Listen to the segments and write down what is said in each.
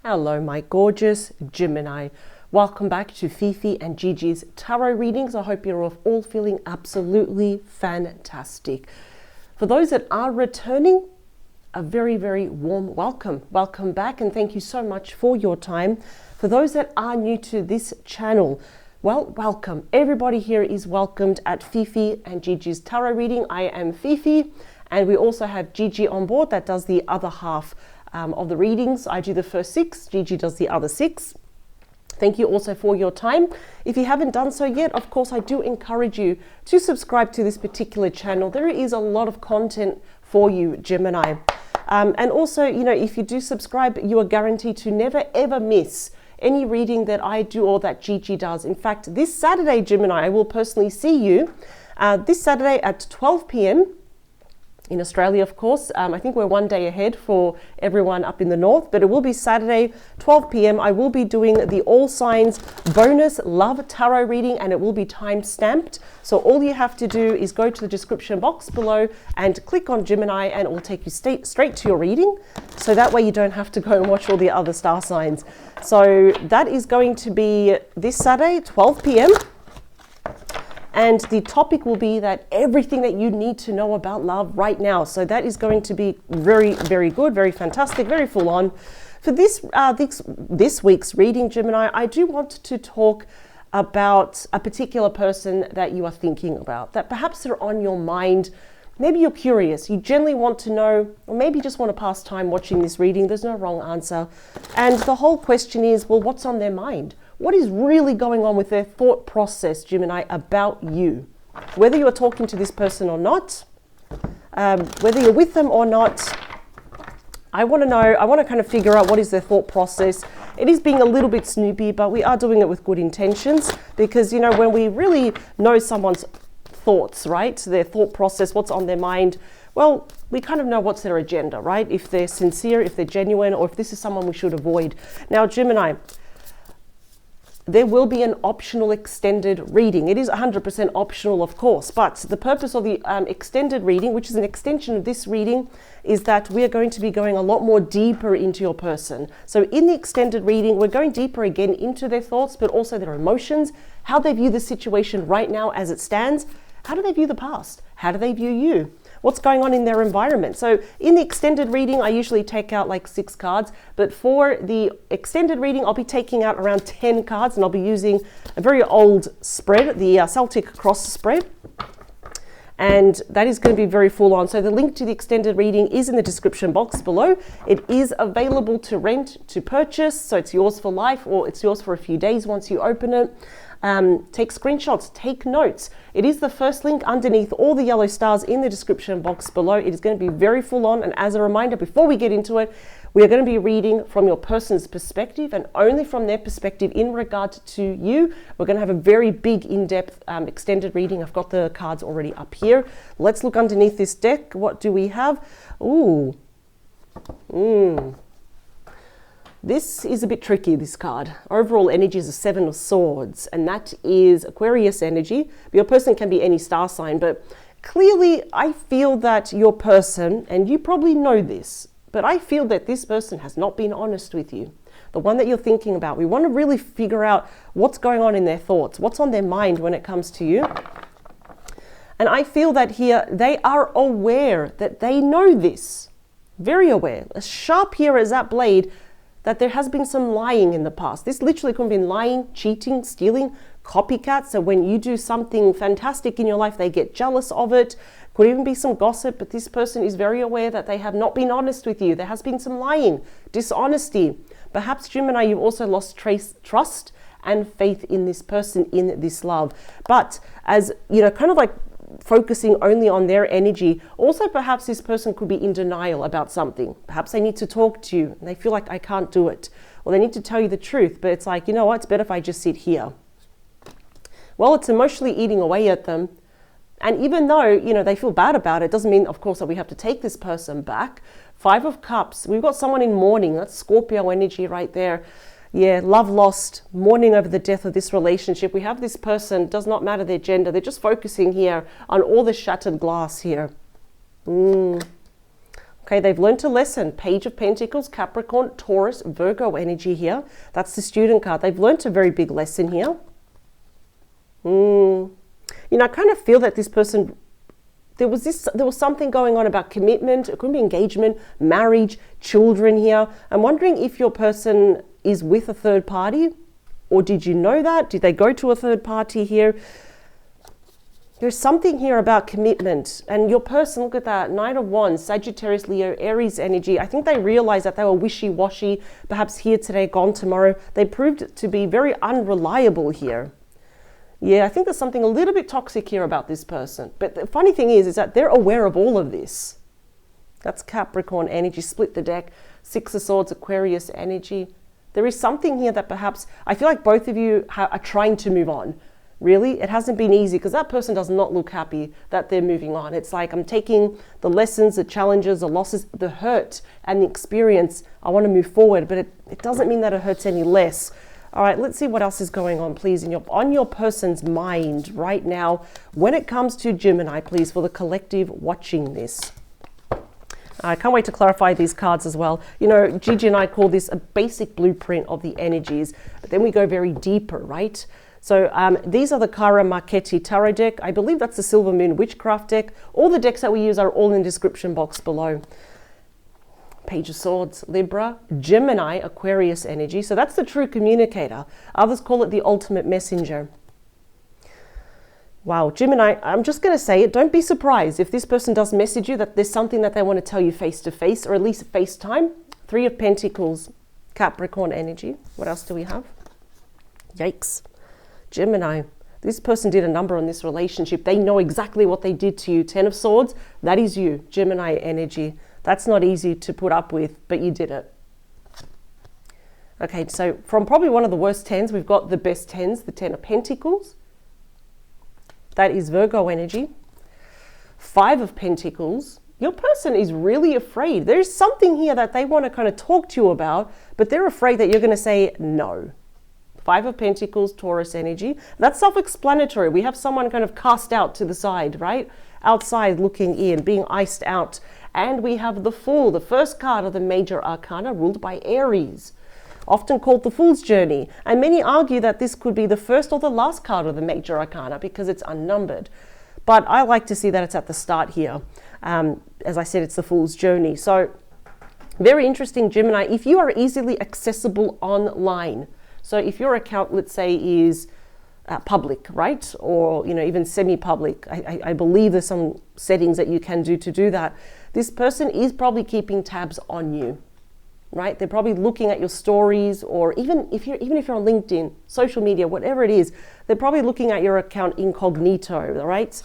Hello, my gorgeous Gemini. Welcome back to Fifi and Gigi's tarot readings. I hope you're all feeling absolutely fantastic. For those that are returning, a very, very warm welcome. Welcome back, and thank you so much for your time. For those that are new to this channel, well, welcome. Everybody here is welcomed at Fifi and Gigi's tarot reading. I am Fifi, and we also have Gigi on board that does the other half of the readings. I do the first 6, Gigi does the other 6. Thank you also for your time. If you haven't done so yet, of course, I do encourage you to subscribe to this particular channel. There is a lot of content for you, Gemini. And also, you know, if you do subscribe, you are guaranteed to never ever miss any reading that I do or that Gigi does. In fact, this Saturday, Gemini, I will personally see you this Saturday at 12 p.m. in Australia, of course. I think we're one day ahead for everyone up in the north, but it will be Saturday, 12 p.m. I will be doing the All Signs bonus love tarot reading, and it will be time stamped. So all you have to do is go to the description box below and click on Gemini, and it will take you straight to your reading. So that way you don't have to go and watch all the other star signs. So that is going to be this Saturday, 12 p.m. And the topic will be that everything that you need to know about love right now. So that is going to be very, very good, very fantastic, very full on. For this week's reading, Gemini, I do want to talk about a particular person that you are thinking about, that perhaps they're on your mind. Maybe you're curious, you generally want to know, or maybe you just want to pass time watching this reading. There's no wrong answer. And the whole question is, well, what's on their mind? What is really going on with their thought process, Gemini, about you? Whether you are talking to this person or not, whether you're with them or not, I want to know, I want to kind of figure out what is their thought process. It is being a little bit snoopy, but we are doing it with good intentions, because, you know, when we really know someone's thoughts, right, their thought process, what's on their mind, well, we kind of know what's their agenda, right? If they're sincere, if they're genuine, or if this is someone we should avoid. Now, Gemini, there will be an optional extended reading. It is 100% optional, of course, but the purpose of the extended reading, which is an extension of this reading, is that we are going to be going a lot more deeper into your person. So in the extended reading, we're going deeper again into their thoughts, but also their emotions, how they view the situation right now as it stands. How do they view the past? How do they view you? What's going on in their environment? So in the extended reading, I usually take out like 6 cards, but for the extended reading, I'll be taking out around 10 cards, and I'll be using a very old spread, the Celtic cross spread. And that is going to be very full on. So the link to the extended reading is in the description box below. It is available to rent, to purchase. So it's yours for life, or it's yours for a few days once you open it. Take screenshots, take notes. It is the first link underneath all the yellow stars in the description box below. It is going to be very full on. And as a reminder, before we get into it, we are going to be reading from your person's perspective, and only from their perspective in regard to you. We're going to have a very big, in-depth extended reading. I've got the cards already up here. Let's look underneath this deck. What do we have? Ooh. This is a bit tricky, this card. Overall energy is a 7 of Swords, and that is Aquarius energy. Your person can be any star sign, but clearly I feel that your person, and you probably know this, but I feel that this person has not been honest with you. The one that you're thinking about, we want to really figure out what's going on in their thoughts, what's on their mind when it comes to you. And I feel that here they are aware that they know this, very aware, as sharp here as that blade, that there has been some lying in the past. This literally could have been lying, cheating, stealing, copycat. So when you do something fantastic in your life, they get jealous of it. Could even be some gossip, but this person is very aware that they have not been honest with you. There has been some lying, dishonesty. Perhaps, Gemini, you've also lost trust and faith in this person, in this love. But as, you know, kind of like focusing only on their energy, also perhaps this person could be in denial about something. Perhaps they need to talk to you and they feel like, I can't do it. Or they need to tell you the truth, but it's like, you know what, it's better if I just sit here. Well, it's emotionally eating away at them. And even though, you know, they feel bad about it, doesn't mean, of course, that we have to take this person back. 5 of Cups, we've got someone in mourning. That's Scorpio energy right there. Yeah, love lost, mourning over the death of this relationship. We have this person, does not matter their gender. They're just focusing here on all the shattered glass here. Okay, they've learned a lesson. Page of Pentacles, Capricorn, Taurus, Virgo energy here. That's the student card. They've learned a very big lesson here. You know, I kind of feel that this person, there was something going on about commitment. It could be engagement, marriage, children here. I'm wondering if your person is with a third party, or did you know that? Did they go to a third party here? There's something here about commitment, and your person, look at that, Knight of Wands, Sagittarius, Leo, Aries energy. I think they realized that they were wishy-washy, perhaps here today, gone tomorrow. They proved to be very unreliable here. Yeah, I think there's something a little bit toxic here about this person. But the funny thing is that they're aware of all of this. That's Capricorn energy, split the deck, Six of Swords, Aquarius energy. There is something here that perhaps, I feel like both of you are trying to move on. Really, it hasn't been easy because that person does not look happy that they're moving on. It's like I'm taking the lessons, the challenges, the losses, the hurt and the experience. I want to move forward, but it doesn't mean that it hurts any less. All right, let's see what else is going on, please, on your person's mind right now when it comes to Gemini, please, for the collective watching this. I can't wait to clarify these cards as well. You know, Gigi and I call this a basic blueprint of the energies, but then we go very deeper, right? So these are the Kara Marchetti Tarot deck. I believe that's the Silver Moon Witchcraft deck. All the decks that we use are all in the description box below. Page of Swords, Libra, Gemini, Aquarius energy. So that's the true communicator. Others call it the ultimate messenger. Wow, Gemini, I'm just going to say it. Don't be surprised if this person does message you that there's something that they want to tell you face to face, or at least FaceTime. Three of Pentacles, Capricorn energy. What else do we have? Yikes. Gemini, this person did a number on this relationship. They know exactly what they did to you. Ten of Swords, that is you, Gemini energy. That's not easy to put up with, but you did it. Okay, so from probably one of the worst tens, we've got the best tens, the Ten of Pentacles. That is Virgo energy. Five of Pentacles. Your person is really afraid. There's something here that they want to kind of talk to you about, but they're afraid that you're going to say no. Five of Pentacles, Taurus energy. That's self-explanatory. We have someone kind of cast out to the side, right? Outside looking in, being iced out. And we have the Fool, the first card of the major arcana, ruled by Aries, often called the Fool's Journey. And many argue that this could be the first or the last card of the major arcana because it's unnumbered. But I like to see that it's at the start here. As I said, it's the Fool's Journey. So very interesting, Gemini. If you are easily accessible online, so if your account, let's say, is public, right? Or, you know, even semi-public, I believe there's some settings that you can do to do that. This person is probably keeping tabs on you, right? They're probably looking at your stories, or even if you're on LinkedIn, social media, whatever it is, they're probably looking at your account incognito, right?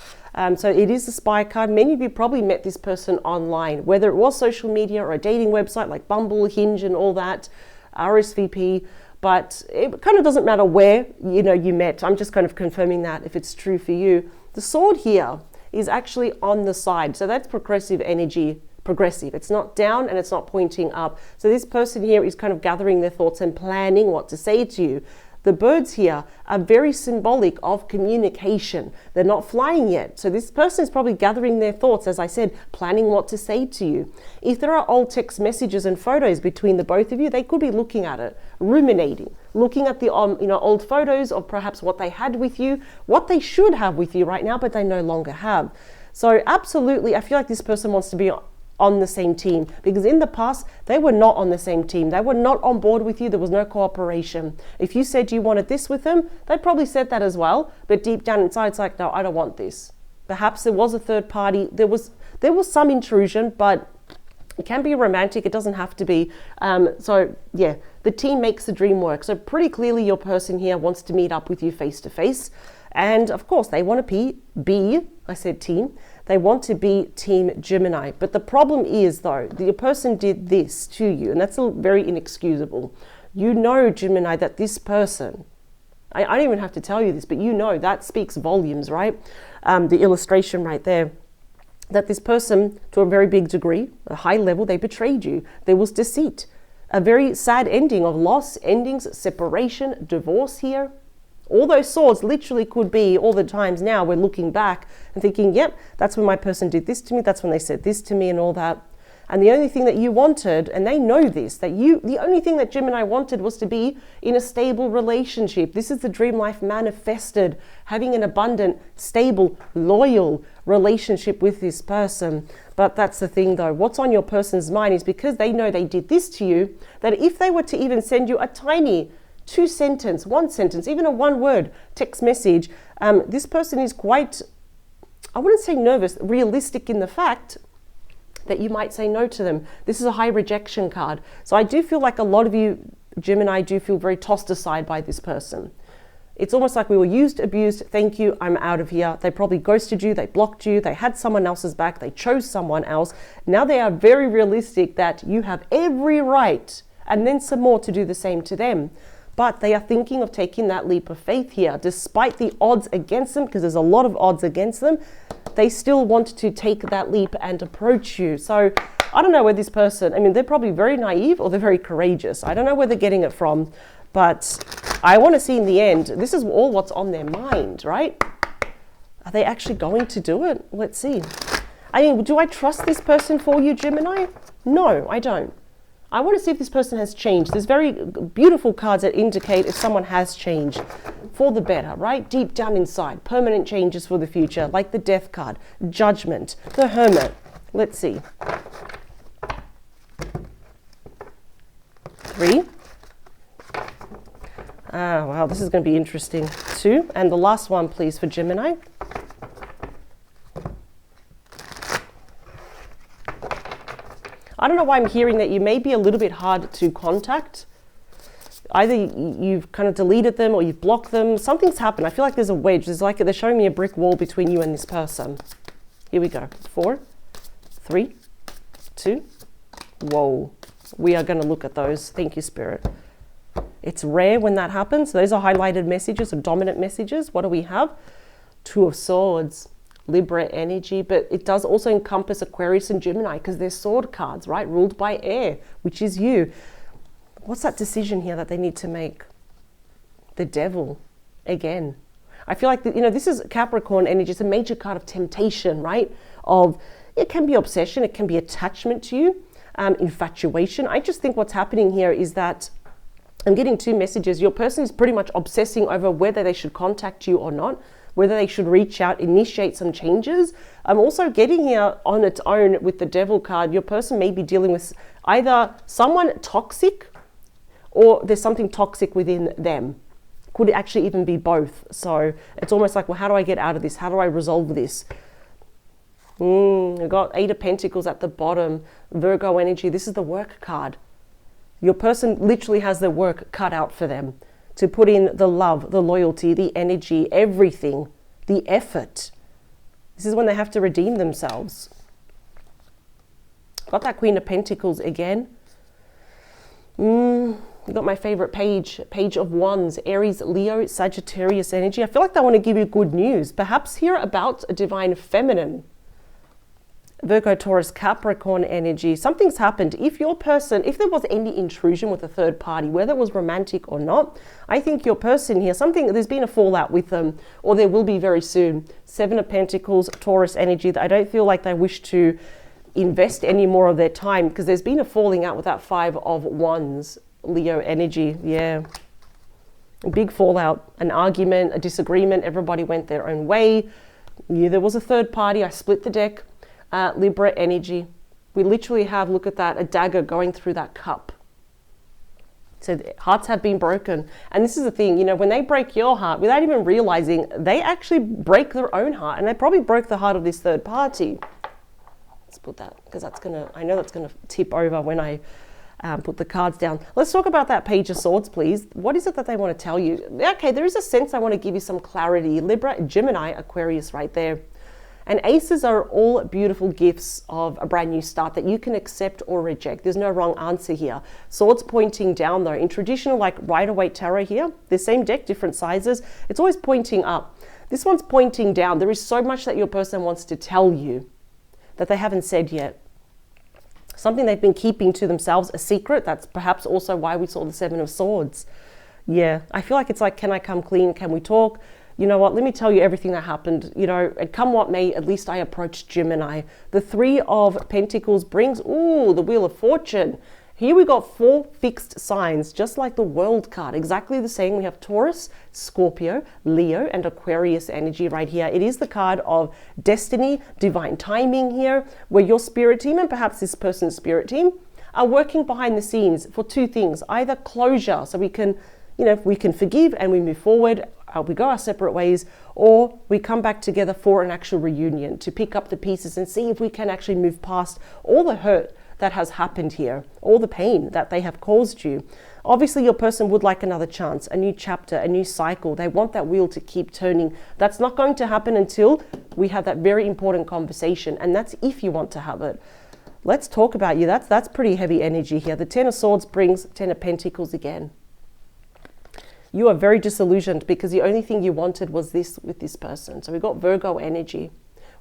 So it is a spy card. Many of you probably met this person online, whether it was social media or a dating website like Bumble, Hinge, and all that, RSVP. But it kind of doesn't matter where, you know, you met. I'm just kind of confirming that if it's true for you. The sword here is actually on the side. So that's progressive energy, progressive. It's not down and it's not pointing up. So this person here is kind of gathering their thoughts and planning what to say to you. The birds here are very symbolic of communication. They're not flying yet. So this person is probably gathering their thoughts, as I said, planning what to say to you. If there are old text messages and photos between the both of you, they could be looking at it, ruminating, looking at the old photos of perhaps what they had with you, what they should have with you right now, but they no longer have. So absolutely, I feel like this person wants to be on the same team, because in the past they were not on the same team. They were not on board with you. There was no cooperation. If you said you wanted this with them, they probably said that as well, but deep down inside it's like, no, I don't want this. Perhaps there was a third party, there was some intrusion, but it can be romantic, it doesn't have to be. So yeah, the team makes the dream work. So pretty clearly your person here wants to meet up with you face to face, and of course they want to be I said team, they want to be Team Gemini. But the problem is, though, that your person did this to you, and that's very inexcusable. You know, Gemini, that this person, I don't even have to tell you this, but you know that speaks volumes, right? The illustration right there, that this person, to a very big degree, a high level, they betrayed you. There was deceit, a very sad ending of loss, endings, separation, divorce here. All those swords literally could be all the times now we're looking back and thinking, yep, that's when my person did this to me, that's when they said this to me and all that. And the only thing that you wanted, and they know this, the only thing that Gemini wanted was to be in a stable relationship. This is the dream life manifested, having an abundant, stable, loyal relationship with this person. But that's the thing though, what's on your person's mind is because they know they did this to you, that if they were to even send you a tiny 2-sentence, 1 sentence, even a 1-word text message, this person is quite, I wouldn't say nervous, realistic in the fact that you might say no to them. This is a high rejection card. So I do feel like a lot of you, Gemini, do feel very tossed aside by this person. It's almost like we were used, abused, thank you, I'm out of here. They probably ghosted you, they blocked you, they had someone else's back, they chose someone else. Now they are very realistic that you have every right, and then some more, to do the same to them. But they are thinking of taking that leap of faith here, despite the odds against them, because there's a lot of odds against them. They still want to take that leap and approach you. So I don't know where this person, I mean, they're probably very naive or they're very courageous. I don't know where they're getting it from, but I want to see in the end, this is all what's on their mind, right? Are they actually going to do it? Let's see. I mean, do I trust this person for you, Gemini? No, I don't. I want to see if this person has changed. There's very beautiful cards that indicate if someone has changed for the better, right? Deep down inside, permanent changes for the future, like the Death card, Judgment, the Hermit. Let's see. 3. Wow, this is going to be interesting. 2. And the last one, please, for Gemini. I don't know why I'm hearing that you may be a little bit hard to contact. Either you've kind of deleted them or you've blocked them. Something's happened. I feel like there's a wedge. There's like they're showing me a brick wall between you and this person. Here we go. 4, 3, 2. Whoa. We are going to look at those. Thank you, Spirit. It's rare when that happens. Those are highlighted messages or dominant messages. What do we have? 2 of Swords. Libra energy, but it does also encompass Aquarius and Gemini because they're sword cards, right? Ruled by air, which is you. What's that decision here that they need to make? The Devil, again. I feel like, this is Capricorn energy. It's a major card of temptation, right? It can be obsession, it can be attachment to you, infatuation. I just think what's happening here is that I'm getting 2 messages. Your person is pretty much obsessing over whether they should contact you or not, whether they should reach out, initiate some changes. I'm also getting here on its own with the Devil card. Your person may be dealing with either someone toxic or there's something toxic within them. Could actually even be both. So it's almost like, well, how do I get out of this? How do I resolve this? We've got 8 of Pentacles at the bottom. Virgo energy. This is the work card. Your person literally has their work cut out for them, to put in the love, the loyalty, the energy, everything, the effort. This is when they have to redeem themselves. Got that Queen of Pentacles again. Got my favorite page, Page of Wands, Aries, Leo, Sagittarius energy. I feel like they want to give you good news. Perhaps hear about a divine feminine. Virgo, Taurus, Capricorn energy. Something's happened. If your person, if there was any intrusion with a third party, whether it was romantic or not, I think your person here, there's been a fallout with them, or there will be very soon. 7 of Pentacles, Taurus energy. I don't feel like they wish to invest any more of their time because there's been a falling out with that 5 of Wands, Leo energy. Yeah. A big fallout, an argument, a disagreement. Everybody went their own way. Yeah, there was a third party. I split the deck. Libra energy. We literally have, look at that, a dagger going through that cup. So hearts have been broken. And this is the thing, when they break your heart without even realizing, they actually break their own heart. And they probably broke the heart of this third party. Let's put that, because I know that's gonna tip over when I put the cards down. Let's talk about that Page of Swords, please. What is it that they want to tell you? Okay, there is a sense I want to give you some clarity. Libra, Gemini, Aquarius right there. And aces are all beautiful gifts of a brand new start that you can accept or reject. There's no wrong answer here. Swords pointing down though. In traditional like Rider-Waite Tarot here, the same deck, different sizes, it's always pointing up. This one's pointing down. There is so much that your person wants to tell you that they haven't said yet. Something they've been keeping to themselves, a secret. That's perhaps also why we saw the 7 of Swords. Yeah, I feel like it's like, can I come clean? Can we talk? you know what, let me tell you everything that happened. You know, and come what may, at least I approached Gemini. The Three of Pentacles brings, ooh, the Wheel of Fortune. Here we got 4 fixed signs, just like the World card, exactly the same. We have Taurus, Scorpio, Leo, and Aquarius energy right here. It is the card of destiny, divine timing here, where your spirit team and perhaps this person's spirit team are working behind the scenes for 2 things. Either closure, so we can, you know, we can forgive and we move forward, we go our separate ways, or we come back together for an actual reunion to pick up the pieces and see if we can actually move past all the hurt that has happened here, all the pain that they have caused you. Obviously, your person would like another chance, a new chapter, a new cycle. They want that wheel to keep turning. That's not going to happen until we have that very important conversation, and that's if you want to have it. Let's talk about you. That's pretty heavy energy here. The Ten of Swords brings Ten of Pentacles again. You are very disillusioned because the only thing you wanted was this with this person. So we've got Virgo energy.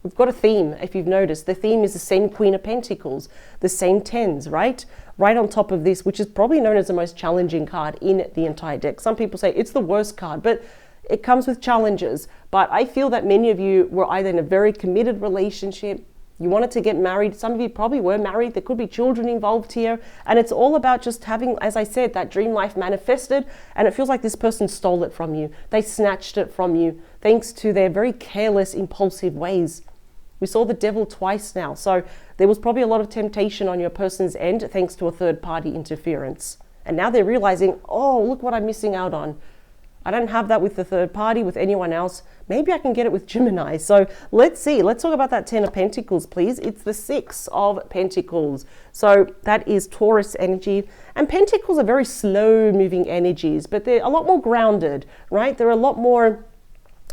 We've got a theme, if you've noticed. The theme is the same Queen of Pentacles, the same tens, right? Right on top of this, which is probably known as the most challenging card in the entire deck. Some people say it's the worst card, but it comes with challenges. But I feel that many of you were either in a very committed relationship, you wanted to get married. Some of you probably were married. There could be children involved here. And it's all about just having, as I said, that dream life manifested. And it feels like this person stole it from you. They snatched it from you thanks to their very careless, impulsive ways. We saw the devil twice now. So there was probably a lot of temptation on your person's end thanks to a third party interference. And now they're realizing, oh, look what I'm missing out on. I don't have that with the third party, with anyone else. Maybe I can get it with Gemini. So let's see. Let's talk about that Ten of Pentacles, please. It's the Six of Pentacles. So that is Taurus energy. And Pentacles are very slow-moving energies, but they're a lot more grounded, right? They're a lot more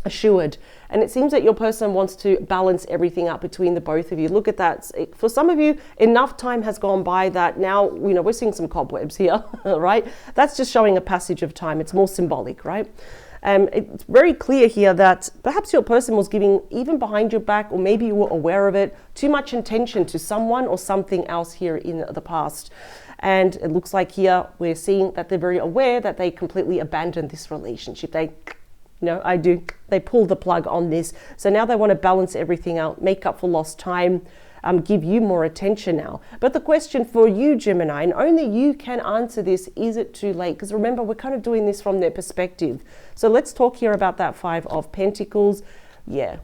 assured. And it seems that your person wants to balance everything up between the both of you. Look at that. For some of you, enough time has gone by that now, you know, we're seeing some cobwebs here, right? That's just showing a passage of time. It's more symbolic, right? It's very clear here that perhaps your person was giving, even behind your back, or maybe you were aware of it, too much attention to someone or something else here in the past. And it looks like here we're seeing that they're very aware that they completely abandoned this relationship. They pull the plug on this. So now they want to balance everything out, make up for lost time, give you more attention now. But the question for you, Gemini, and only you can answer this, is it too late? Because remember, we're kind of doing this from their perspective. So let's talk here about that Five of Pentacles. Yeah,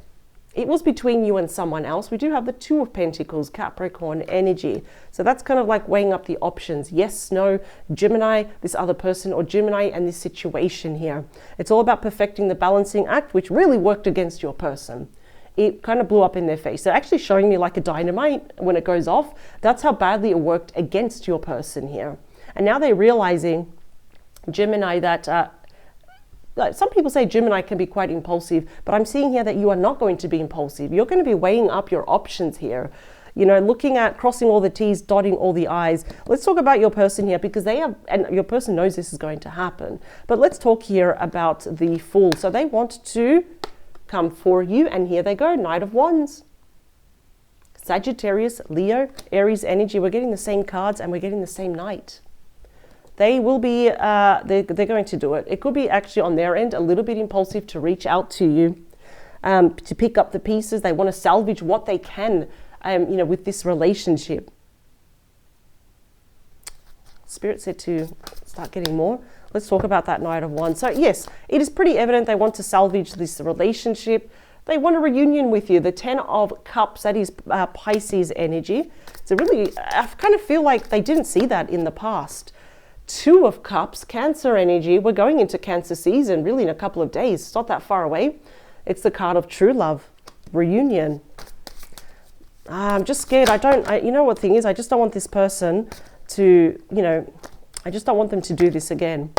it was between you and someone else. We do have the Two of Pentacles, Capricorn energy. So that's kind of like weighing up the options. Yes, no, Gemini, this other person, or Gemini and this situation here. It's all about perfecting the balancing act, which really worked against your person. It kind of blew up in their face. They're actually showing me like a dynamite when it goes off. That's how badly it worked against your person here. And now they're realizing, Gemini, that some people say Gemini can be quite impulsive, but I'm seeing here that you are not going to be impulsive. You're going to be weighing up your options here. You know, looking at crossing all the T's, dotting all the I's. Let's talk about your person here, because they have, and your person knows this is going to happen. But let's talk here about the Fool. So they want to come for you, and here they go, Knight of Wands. Sagittarius, Leo, Aries energy. We're getting the same cards and we're getting the same Knight. They will be, they're going to do it. It could be actually on their end a little bit impulsive to reach out to you, to pick up the pieces. They want to salvage what they can, with this relationship. Spirit said to start getting more. Let's talk about that Knight of Wands. So yes, it is pretty evident they want to salvage this relationship. They want a reunion with you. The Ten of Cups, that is Pisces energy. So really, I kind of feel like they didn't see that in the past. Two of Cups, Cancer energy. We're going into Cancer season really in a couple of days. It's not that far away. It's the card of true love, reunion. I'm just scared. You know what thing is? I just don't want this person to, I just don't want them to do this again.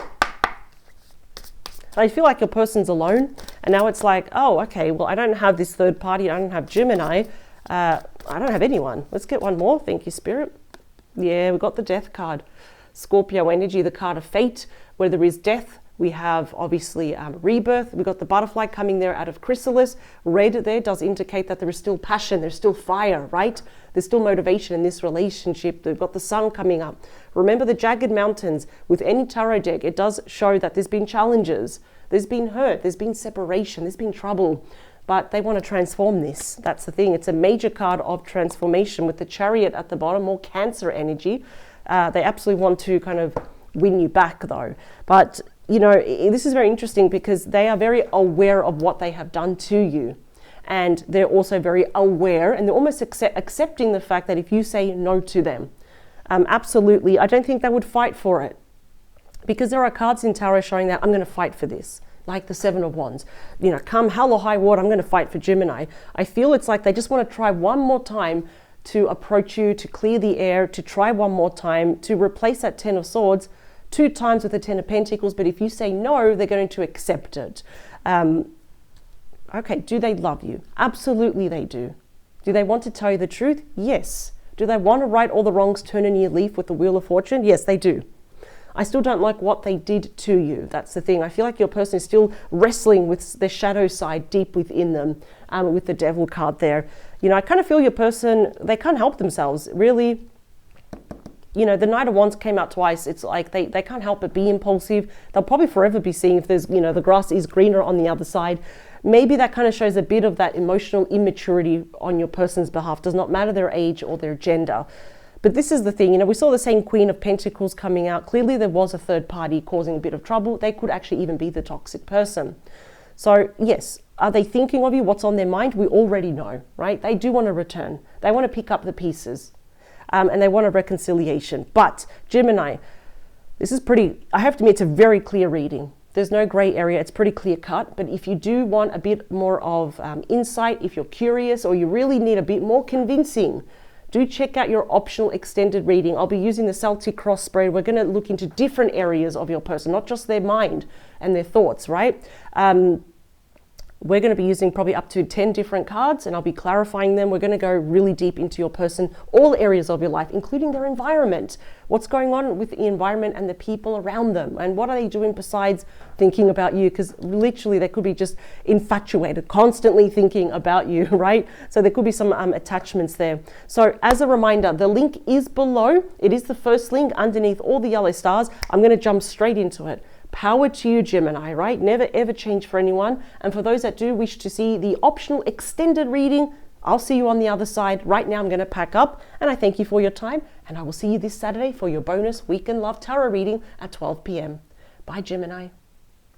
I feel like your person's alone, and now it's like, oh, okay, well, I don't have this third party. I don't have Gemini. I don't have anyone. Let's get one more. Thank you, Spirit. Yeah, we got the Death card. Scorpio energy, the card of fate, where there is death. We have obviously rebirth. We've got the butterfly coming there out of chrysalis. Red there does indicate that there is still passion, there's still fire, right? There's still motivation in this relationship. We've got the sun coming up. Remember the jagged mountains. With any tarot deck, it does show that there's been challenges. There's been hurt, there's been separation, there's been trouble, but they want to transform this. That's the thing. It's a major card of transformation with the Chariot at the bottom, more Cancer energy. They absolutely want to kind of win you back though. But, you know, this is very interesting because they are very aware of what they have done to you. And they're also very aware, and they're almost accepting the fact that if you say no to them, absolutely, I don't think they would fight for it. Because there are cards in tarot showing that I'm going to fight for this. Like the Seven of Wands. You know, come hell or high water, I'm going to fight for Gemini. I feel it's like they just want to try one more time to approach you, to clear the air, to try one more time, to replace that Ten of Swords 2 times with the Ten of Pentacles. But if you say no, they're going to accept it. Okay, do they love you? Absolutely they do. Do they want to tell you the truth? Yes. Do they want to right all the wrongs, turn a new leaf with the Wheel of Fortune? Yes, they do. I still don't like what they did to you. That's the thing. I feel like your person is still wrestling with their shadow side deep within them, with the Devil card there. You know, I kind of feel your person, they can't help themselves. Really, you know, the Knight of Wands came out twice. It's like they can't help but be impulsive. They'll probably forever be seeing if there's, you know, the grass is greener on the other side. Maybe that kind of shows a bit of that emotional immaturity on your person's behalf. Does not matter their age or their gender. But this is the thing, you know, we saw the same Queen of Pentacles coming out. Clearly there was a third party causing a bit of trouble. They could actually even be the toxic person. So yes, are they thinking of you? What's on their mind? We already know, right? They do want to return. They want to pick up the pieces, and they want a reconciliation. But Gemini, this is pretty, I have to admit, it's a very clear reading. There's no gray area. It's pretty clear cut. But if you do want a bit more of insight, if you're curious or you really need a bit more convincing, do check out your optional extended reading. I'll be using the Celtic cross spread. We're going to look into different areas of your person, not just their mind and their thoughts, right? We're going to be using probably up to 10 different cards, and I'll be clarifying them. We're going to go really deep into your person, all areas of your life, including their environment. What's going on with the environment and the people around them, and what are they doing besides thinking about you? Because literally they could be just infatuated, constantly thinking about you, right? So there could be some attachments there. So as a reminder, the link is below. It is the first link underneath all the yellow stars. I'm going to jump straight into it. Power to you, Gemini, right? Never ever change for anyone. And for those that do wish to see the optional extended reading, I'll see you on the other side. Right now I'm going to pack up, and I thank you for your time, and I will see you this Saturday for your bonus Weekend Love Tarot reading at 12 p.m. Bye, Gemini.